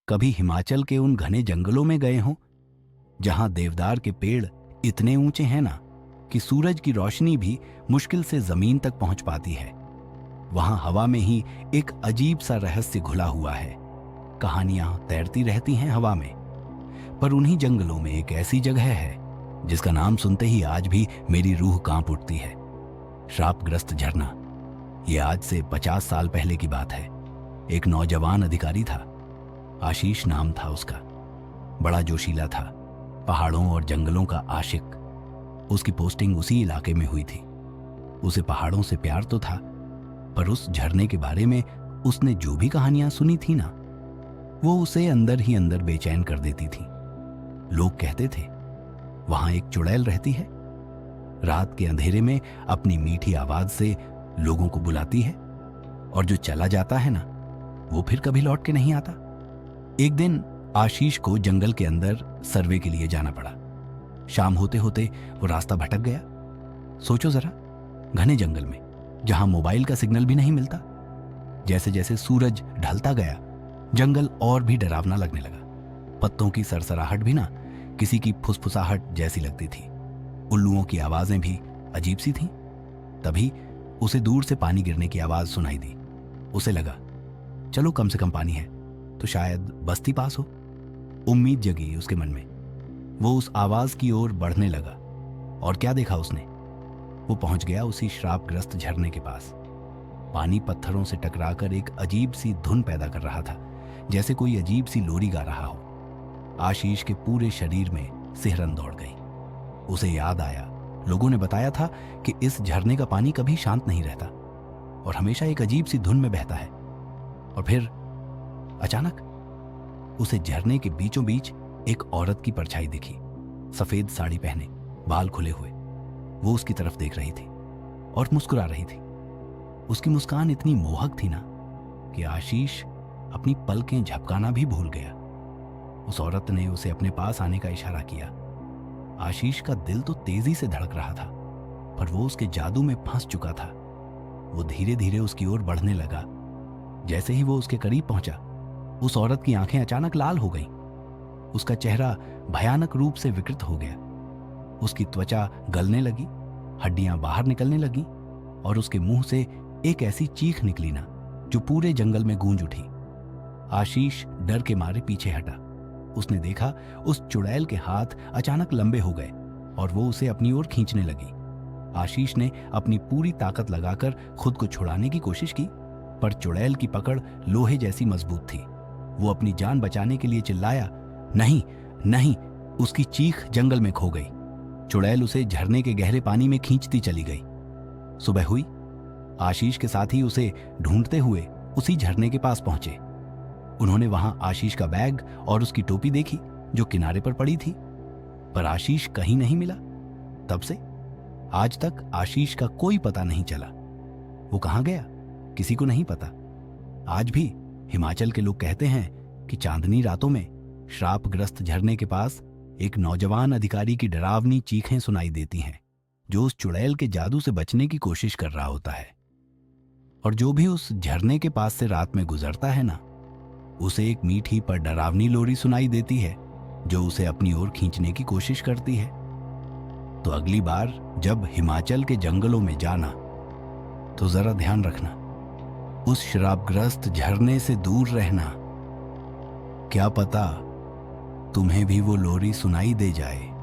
कभी हिमाचल के उन घने जंगलों में गए हों जहां देवदार के पेड़ इतने ऊंचे हैं ना कि सूरज की रोशनी भी मुश्किल से जमीन तक पहुंच पाती है। वहां हवा में ही एक अजीब सा रहस्य घुला हुआ है। कहानियां तैरती रहती हैं हवा में। पर उन्हीं जंगलों में एक ऐसी जगह है जिसका नाम सुनते ही आज भी मेरी रूह कांप उठती है। श्रापग्रस्त झरना। ये आज से 50 साल पहले की बात है। एक नौजवान अधिकारी था। आशीष नाम था उसका। बड़ा जोशीला था, पहाड़ों और जंगलों का आशिक। उसकी पोस्टिंग उसी इलाके में हुई थी। उसे पहाड़ों से प्यार तो था, पर उस झरने के बारे में उसने जो भी कहानियां सुनी थी ना, वो उसे अंदर ही अंदर बेचैन कर देती थी। लोग कहते थे वहां एक चुड़ैल रहती है, रात के अंधेरे में अपनी मीठी आवाज से लोगों को बुलाती है, और जो चला जाता है ना, वो फिर कभी लौट के नहीं आता। एक दिन आशीष को जंगल के अंदर सर्वे के लिए जाना पड़ा। शाम होते होते वो रास्ता भटक गया। सोचो जरा, घने जंगल में जहां मोबाइल का सिग्नल भी नहीं मिलता। जैसे जैसे सूरज ढलता गया, जंगल और भी डरावना लगने लगा। पत्तों की सरसराहट भी ना किसी की फुसफुसाहट जैसी लगती थी। उल्लुओं की आवाजें भी अजीब सी थीं। तभी उसे दूर से पानी गिरने की आवाज सुनाई दी। उसे लगा चलो कम से कम पानी है तो शायद बस्ती पास हो। उम्मीद जगी उसके मन में। वो उस आवाज की ओर बढ़ने लगा, और क्या देखा उसने। वो पहुंच गया उसी श्रापग्रस्त झरने के पास। पानी पत्थरों से टकराकर एक अजीब सी धुन पैदा कर रहा था, जैसे कोई अजीब सी लोरी गा रहा हो। आशीष के पूरे शरीर में सिहरन दौड़ गई। उसे याद आया, लोगों ने बताया था कि इस झरने का पानी कभी शांत नहीं रहता और हमेशा एक अजीब सी धुन में बहता है। और फिर अचानक उसे झरने के बीचों बीच एक औरत की परछाई दिखी। सफेद साड़ी पहने, बाल खुले हुए। वो उसकी तरफ देख रही थी और मुस्कुरा रही थी। उसकी मुस्कान इतनी मोहक थी ना कि आशीष अपनी पलकें झपकाना भी भूल गया। उस औरत ने उसे अपने पास आने का इशारा किया। आशीष का दिल तो तेजी से धड़क रहा था, पर वो उसके जादू में फंस चुका था। वो धीरे धीरे उसकी ओर बढ़ने लगा। जैसे ही वो उसके करीब पहुंचा, उस औरत की आंखें अचानक लाल हो गईं। उसका चेहरा भयानक रूप से विकृत हो गया। उसकी त्वचा गलने लगी, हड्डियां बाहर निकलने लगी, और उसके मुंह से एक ऐसी चीख निकली ना जो पूरे जंगल में गूंज उठी। आशीष डर के मारे पीछे हटा। उसने देखा उस चुड़ैल के हाथ अचानक लंबे हो गए और वो उसे अपनी ओर खींचने लगी। आशीष ने अपनी पूरी ताकत लगाकर खुद को छुड़ाने की कोशिश की, पर चुड़ैल की पकड़ लोहे जैसी मजबूत थी। वो अपनी जान बचाने के लिए चिल्लाया, नहीं नहीं। उसकी चीख जंगल में खो गई। चुड़ैल उसे झरने के गहरे पानी में खींचती चली गई। सुबह हुई। आशीष के साथी उसे ढूंढते हुए उसी झरने के पास पहुंचे। उन्होंने वहां आशीष का बैग और उसकी टोपी देखी जो किनारे पर पड़ी थी, पर आशीष कहीं नहीं मिला। तब से आज तक आशीष का कोई पता नहीं चला। वो कहां गया, किसी को नहीं पता। आज भी हिमाचल के लोग कहते हैं कि चांदनी रातों में श्रापग्रस्त झरने के पास एक नौजवान अधिकारी की डरावनी चीखें सुनाई देती हैं, जो उस चुड़ैल के जादू से बचने की कोशिश कर रहा होता है। और जो भी उस झरने के पास से रात में गुजरता है ना, उसे एक मीठी पर डरावनी लोरी सुनाई देती है जो उसे अपनी ओर खींचने की कोशिश करती है। तो अगली बार जब हिमाचल के जंगलों में जाना, तो जरा ध्यान रखना, उस श्रापग्रस्त झरने से दूर रहना। क्या पता तुम्हें भी वो लोरी सुनाई दे जाए।